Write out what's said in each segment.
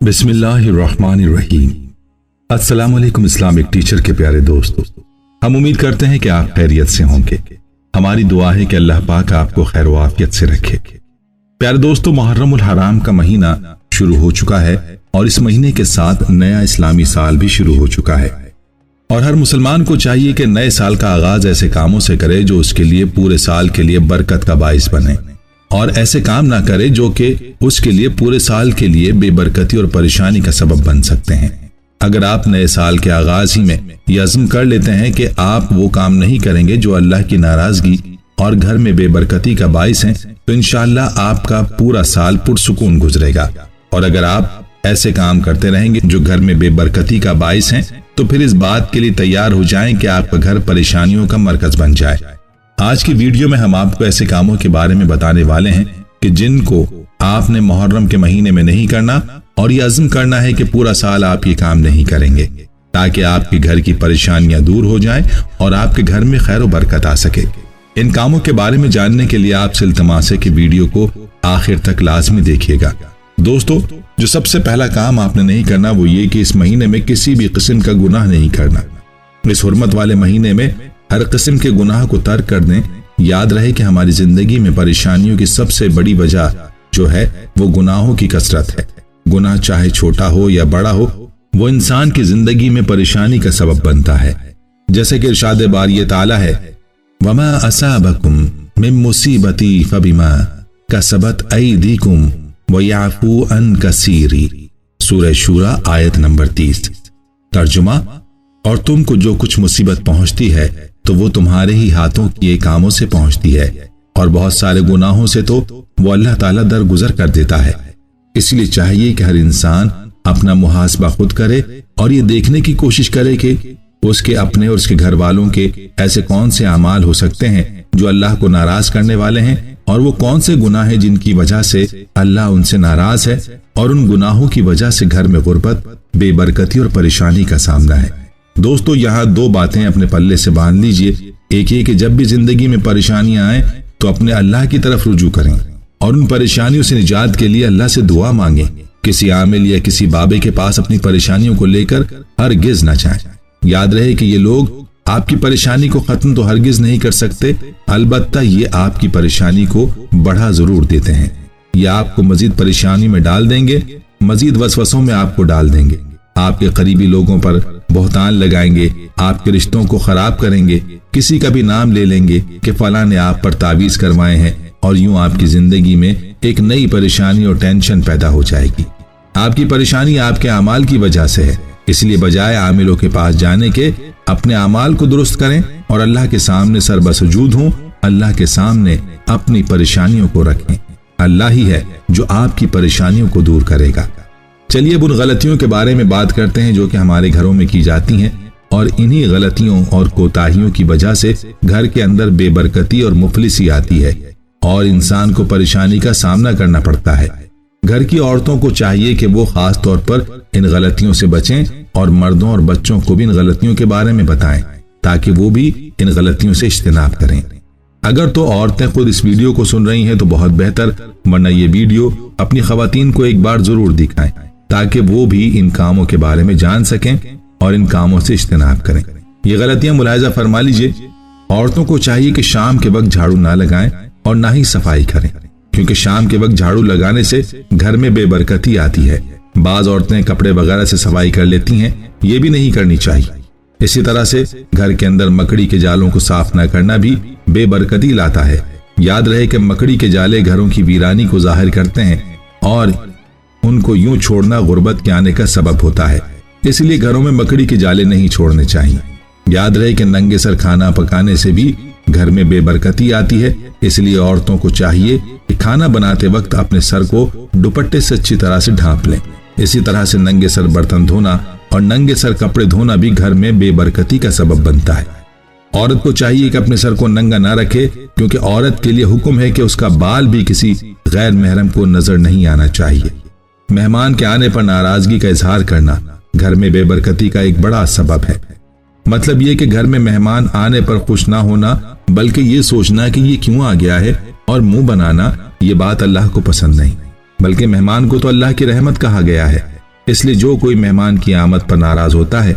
बिस्मिल्लाहिर्रहमानिर्रहीम। अस्सलाम वालेकुम इस्लामिक टीचर के प्यारे दोस्तों, हम उम्मीद करते हैं कि आप खैरियत से होंगे। हमारी दुआ है कि अल्लाह पाक आपको खैर व आफियत से रखे। प्यारे दोस्तों, मुहर्रमुल हराम का महीना शुरू हो चुका है और इस महीने के साथ नया इस्लामी साल भी शुरू हो चुका है और हर मुसलमान को चाहिए कि नए साल का आगाज ऐसे कामों से करे जो उसके लिए पूरे साल के लिए बरकत का बाइस बने और ऐसे काम ना करे जो कि उसके लिए पूरे साल के लिए बेबरकती और परेशानी का सबब बन सकते हैं। अगर आप नए साल के आगाज ही में यह अज़्म कर लेते हैं कि आप वो काम नहीं करेंगे जो अल्लाह की नाराजगी और घर में बेबरकती का बाइस है, तो इंशाअल्लाह आपका पूरा साल पुरसुकून गुजरेगा। और अगर आप ऐसे काम करते रहेंगे जो घर में बेबरकती का बाइस है, तो फिर इस बात के लिए तैयार हो जाएं कि आपका घर परेशानियों का मरकज बन जाए। आज की वीडियो में हम आपको ऐसे कामों के बारे में बताने वाले हैं कि जिनको आपने मुहर्रम के महीने में नहीं करना और ये अज़्म करना है कि पूरा साल आप ये काम नहीं करेंगे, ताकि आपके घर की परेशानियां दूर हो जाएं और आपके घर में खैर व बरकत आ सके। इन कामों के बारे में जानने के लिए आपसे इल्तिमास है कि वीडियो को आखिर तक लाजमी देखिएगा। दोस्तों, जो सबसे पहला काम आपने नहीं करना वो ये कि इस महीने में किसी भी किस्म का गुनाह नहीं करना। इस हुर्मत वाले महीने में हर किस्म के गुनाह को तर्क कर दें। याद रहे कि हमारी जिंदगी में परेशानियों की सबसे बड़ी वजह जो है वो गुनाहों की कसरत है। गुनाह चाहे छोटा हो या बड़ा हो, वो इंसान की जिंदगी में परेशानी का सबब बनता है। जैसे कि इरशाद बारी ताला है, वमा असाबकुम मिन मुसीबती फबिमा कसबत ऐदीकुम व याफू अन कसीरी। सूरह शूरा आयत नंबर 30। तर्जुमा, और तुमको जो कुछ मुसीबत पहुंचती है तो वो तुम्हारे ही हाथों किए कामों से पहुंचती है और बहुत सारे गुनाहों से तो वो अल्लाह ताला दरगुजर कर देता है। इसलिए चाहिए कि हर इंसान अपना मुहासबा खुद करे और ये देखने की कोशिश करे कि उसके अपने और उसके घर वालों के ऐसे कौन से अमाल हो सकते हैं जो अल्लाह को नाराज करने वाले हैं और वो कौन से गुनाह हैं जिनकी वजह से अल्लाह उनसे नाराज है और उन गुनाहों की वजह से घर में गुर्बत, बेबरकती और परेशानी का सामना है। दोस्तों, यहाँ दो बातें अपने पल्ले से बांध लीजिए। एक ये कि जब भी जिंदगी में परेशानियां आए तो अपने अल्लाह की तरफ रुजू करें और उन परेशानियों से निजात के लिए अल्लाह से दुआ मांगें। किसी आमिल या किसी बाबे के पास अपनी परेशानियों को लेकर हरगिज न जाएं। याद रहे कि ये लोग आपकी परेशानी को खत्म तो हरगिज नहीं कर सकते, अलबत्ता ये आपकी परेशानी को बढ़ा जरूर देते हैं। ये आपको मजीद परेशानी में डाल देंगे, मजीद वसवसों में आपको डाल देंगे, आपके करीबी लोगों पर बहुतान लगाएंगे, आपके रिश्तों को खराब करेंगे, किसी का भी नाम ले लेंगे कि फलां ने आप पर तावीज करवाए हैं और यूं आपकी जिंदगी में एक नई परेशानी और टेंशन पैदा हो जाएगी। आपकी परेशानी आपके अमाल की वजह से है, इसलिए बजाय आमिलों के पास जाने के अपने अमाल को दुरुस्त करें और अल्लाह के सामने सरबसजूद हों, अल्लाह के सामने अपनी परेशानियों को रखें। अल्लाह ही है जो आपकी परेशानियों को दूर करेगा। चलिए अब उन गलतियों के बारे में बात करते हैं जो कि हमारे घरों में की जाती हैं और इन्हीं गलतियों और कोताहियों की वजह से घर के अंदर बेबरकती और मुफलिसी आती है और इंसान को परेशानी का सामना करना पड़ता है। घर की औरतों को चाहिए कि वो खास तौर पर इन गलतियों से बचें और मर्दों और बच्चों को भी इन गलतियों के बारे में बताएं ताकि वो भी इन गलतियों से इज्तिनाब करें। अगर तो औरतें खुद इस वीडियो को सुन रही हैं तो बहुत बेहतर, वरना ये वीडियो अपनी खवातीन को एक बार जरूर दिखाएं ताकि वो भी इन कामों के बारे में जान सकें और इन कामों से इज्तिनाब करें। ये गलतियां मुलाहिजा फरमा लीजिए। औरतों को चाहिए कि शाम के वक्त झाड़ू ना लगाएं और ना ही सफाई करें, क्योंकि शाम के वक्त झाड़ू लगाने से घर में बेबरकती आती है। बाज औरतें कपड़े वगैरह से सफाई कर लेती हैं, ये भी नहीं करनी चाहिए। इसी तरह से घर के अंदर मकड़ी के जालों को साफ न करना भी बेबरकती लाता है। याद रहे कि मकड़ी के जाले घरों की वीरानी को जाहिर करते हैं और उनको यूं छोड़ना गुर्बत के आने का सबब होता है, इसलिए घरों में मकड़ी के जाले नहीं छोड़ने चाहिए। याद रहे कि नंगे सर खाना पकाने से भी घर में बेबरकती आती है, इसलिए औरतों को चाहिए कि खाना बनाते वक्त अपने सर को दुपट्टे से अच्छी तरह से ढांप लें। इसी तरह से नंगे सर बर्तन धोना और नंगे सर कपड़े धोना भी घर में बेबरकती का सबब बनता है। औरत को चाहिए कि अपने सर को नंगा ना रखे, क्योंकि औरत के लिए हुक्म है कि उसका बाल भी किसी गैर महरम को नजर नहीं आना चाहिए। मेहमान के आने पर नाराजगी का इजहार करना घर में बेबरकती का एक बड़ा सबब है। मतलब ये कि घर में मेहमान आने पर खुश ना होना, बल्कि ये सोचना कि ये क्यों आ गया है और मुंह बनाना, ये बात अल्लाह को पसंद नहीं। बल्कि मेहमान को तो अल्लाह की रहमत कहा गया है। اس لیے جو کوئی مہمان کی آمد پر ناراض ہوتا ہے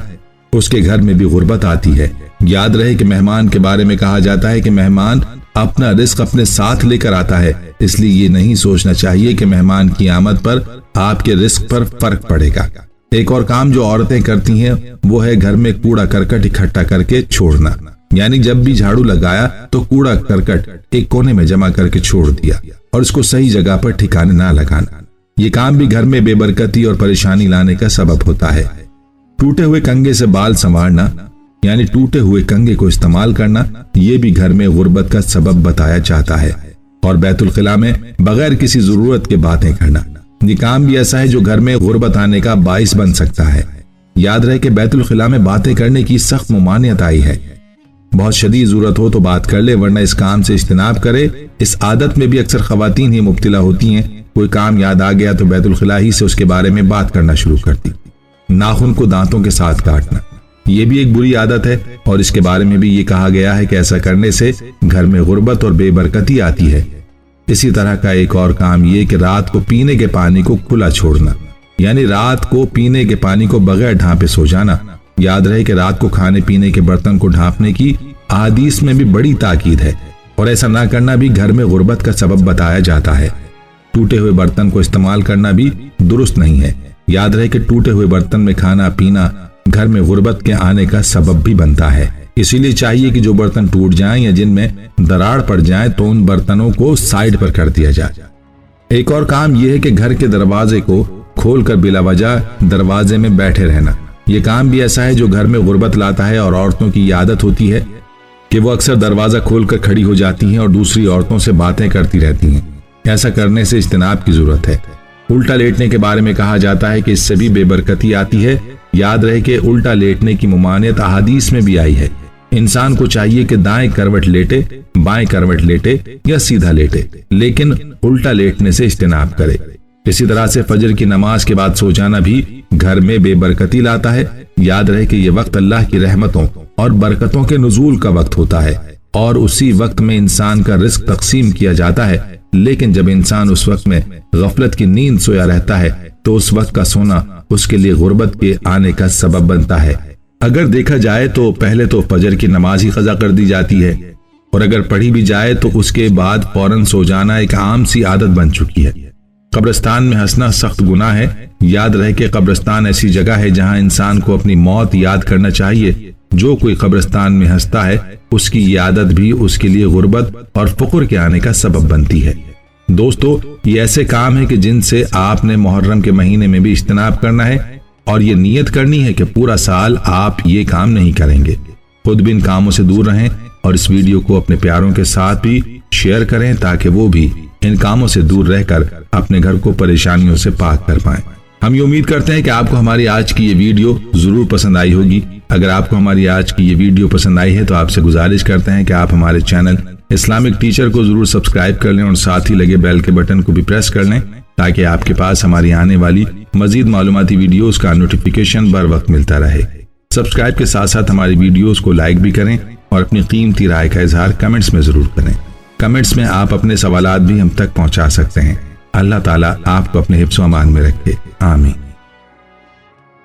اس کے گھر میں بھی غربت آتی ہے۔ یاد رہے کہ مہمان کے بارے میں کہا جاتا ہے کہ مہمان اپنا رزق اپنے ساتھ لے کر آتا ہے، اس لیے یہ نہیں سوچنا چاہیے کہ مہمان کی آمد پر آپ کے رزق پر فرق پڑے گا۔ ایک اور کام جو عورتیں کرتی ہیں وہ ہے گھر میں کوڑا کرکٹ اکٹھا کر کے چھوڑنا، یعنی جب بھی جھاڑو لگایا تو کوڑا کرکٹ ایک کونے میں جمع کر کے چھوڑ دیا اور اس کو صحیح جگہ پر ٹھکانے نہ لگانا۔ یہ کام بھی گھر میں بے برکتی اور پریشانی لانے کا سبب ہوتا ہے۔ ٹوٹے ہوئے کنگھے سے بال سنوارنا، یعنی ٹوٹے ہوئے کنگھے کو استعمال کرنا، یہ بھی گھر میں غربت کا سبب بتایا جاتا ہے۔ اور بیت الخلاء میں بغیر کسی ضرورت کے باتیں کرنا، یہ کام بھی ایسا ہے جو گھر میں غربت آنے کا باعث بن سکتا ہے۔ یاد رہے کہ بیت الخلاء میں باتیں کرنے کی سخت ممانعت آئی ہے۔ بہت شدید ضرورت ہو تو بات کر لے، ورنہ اس کام سے اجتناب کرے۔ اس عادت میں بھی اکثر خواتین ہی مبتلا ہوتی ہیں۔ کوئی کام یاد آ گیا تو بیت الخلاء ہی سے اس کے بارے میں بات کرنا شروع کرتی۔ ناخن کو دانتوں کے ساتھ کاٹنا، یہ بھی ایک بری عادت ہے اور اس کے بارے میں بھی یہ کہا گیا ہے کہ ایسا کرنے سے گھر میں غربت اور بے برکتی آتی ہے۔ اسی طرح کا ایک اور کام یہ کہ رات کو پینے کے پانی کو کھلا چھوڑنا، یعنی رات کو پینے کے پانی کو بغیر ڈھانپے سو جانا۔ یاد رہے کہ رات کو کھانے پینے کے برتن کو ڈھانپنے کی احادیث میں بھی بڑی تاکید ہے اور ایسا نہ کرنا بھی گھر میں غربت کا سبب بتایا جاتا ہے۔ ٹوٹے ہوئے برتن کو استعمال کرنا بھی درست نہیں ہے۔ یاد رہے کہ ٹوٹے ہوئے برتن میں کھانا پینا گھر میں غربت کے آنے کا سبب بھی بنتا ہے۔ اسی لیے چاہیے کہ جو برتن ٹوٹ جائیں یا جن میں دراڑ پڑ جائیں تو ان برتنوں کو سائیڈ پر کر دیا جائے۔ ایک اور کام یہ ہے کہ گھر کے دروازے کو کھول کر بلا وجہ دروازے میں بیٹھے رہنا، یہ کام بھی ایسا ہے جو گھر میں غربت لاتا ہے۔ اور عورتوں کی یہ عادت ہوتی ہے کہ وہ اکثر دروازہ کھول کر کھڑی ہو جاتی ہیں اور دوسری عورتوں سے باتیں کرتی رہتی ہیں۔ ایسا کرنے سے اجتناب کی ضرورت ہے۔ الٹا لیٹنے کے بارے میں کہا جاتا ہے کہ اس سے بھی بے برکتی آتی ہے۔ یاد رہے کہ الٹا لیٹنے کی ممانعت احادیث میں بھی آئی ہے۔ انسان کو چاہیے کہ دائیں کروٹ لیٹے، بائیں کروٹ لیٹے یا سیدھا لیٹے، لیکن الٹا لیٹنے سے اجتناب کرے۔ اسی طرح سے فجر کی نماز کے بعد سو جانا بھی گھر میں بے برکتی لاتا ہے۔ یاد رہے کہ یہ وقت اللہ کی رحمتوں اور برکتوں کے نزول کا وقت ہوتا ہے اور اسی وقت میں انسان کا رزق تقسیم کیا جاتا ہے، لیکن جب انسان اس وقت میں غفلت کی نیند سویا رہتا ہے تو اس وقت کا سونا اس کے لیے غربت کے آنے کا سبب بنتا ہے۔ اگر دیکھا جائے تو پہلے تو فجر کی نماز ہی قضا کر دی جاتی ہے، اور اگر پڑھی بھی جائے تو اس کے بعد فوراً سو جانا ایک عام سی عادت بن چکی ہے۔ قبرستان میں ہنسنا سخت گناہ ہے۔ یاد رہے کہ قبرستان ایسی جگہ ہے جہاں انسان کو اپنی موت یاد کرنا چاہیے۔ جو کوئی قبرستان میں ہنستا ہے اس کی یہ عادت بھی اس کے لیے غربت اور فقر کے آنے کا سبب بنتی ہے۔ دوستو، یہ ایسے کام ہیں کہ جن سے آپ نے محرم کے مہینے میں بھی اجتناب کرنا ہے اور یہ نیت کرنی ہے کہ پورا سال آپ یہ کام نہیں کریں گے۔ خود بھی ان کاموں سے دور رہیں اور اس ویڈیو کو اپنے پیاروں کے ساتھ بھی شیئر کریں تاکہ وہ بھی ان کاموں سے دور رہ کر اپنے گھر کو پریشانیوں سے پاک کر پائیں۔ ہم یہ امید کرتے ہیں کہ آپ کو ہماری آج کی یہ ویڈیو ضرور پسند آئی ہوگی۔ اگر آپ کو ہماری آج کی یہ ویڈیو پسند آئی ہے تو آپ سے گزارش کرتے ہیں کہ آپ ہمارے چینل اسلامک ٹیچر کو ضرور سبسکرائب کر لیں اور ساتھ ہی لگے بیل کے بٹن کو بھی پریس کر لیں تاکہ آپ کے پاس ہماری آنے والی مزید معلوماتی ویڈیوز کا نوٹیفیکیشن بر وقت ملتا رہے۔ سبسکرائب کے ساتھ ساتھ ہماری ویڈیوز کو لائک بھی کریں اور اپنی قیمتی رائے کا اظہار کمنٹس میں ضرور کریں۔ کمنٹس میں آپ اپنے سوالات بھی ہم تک پہنچا سکتے ہیں۔ اللہ تعالیٰ آپ کو اپنے حفظ و امان میں رکھے، آمین۔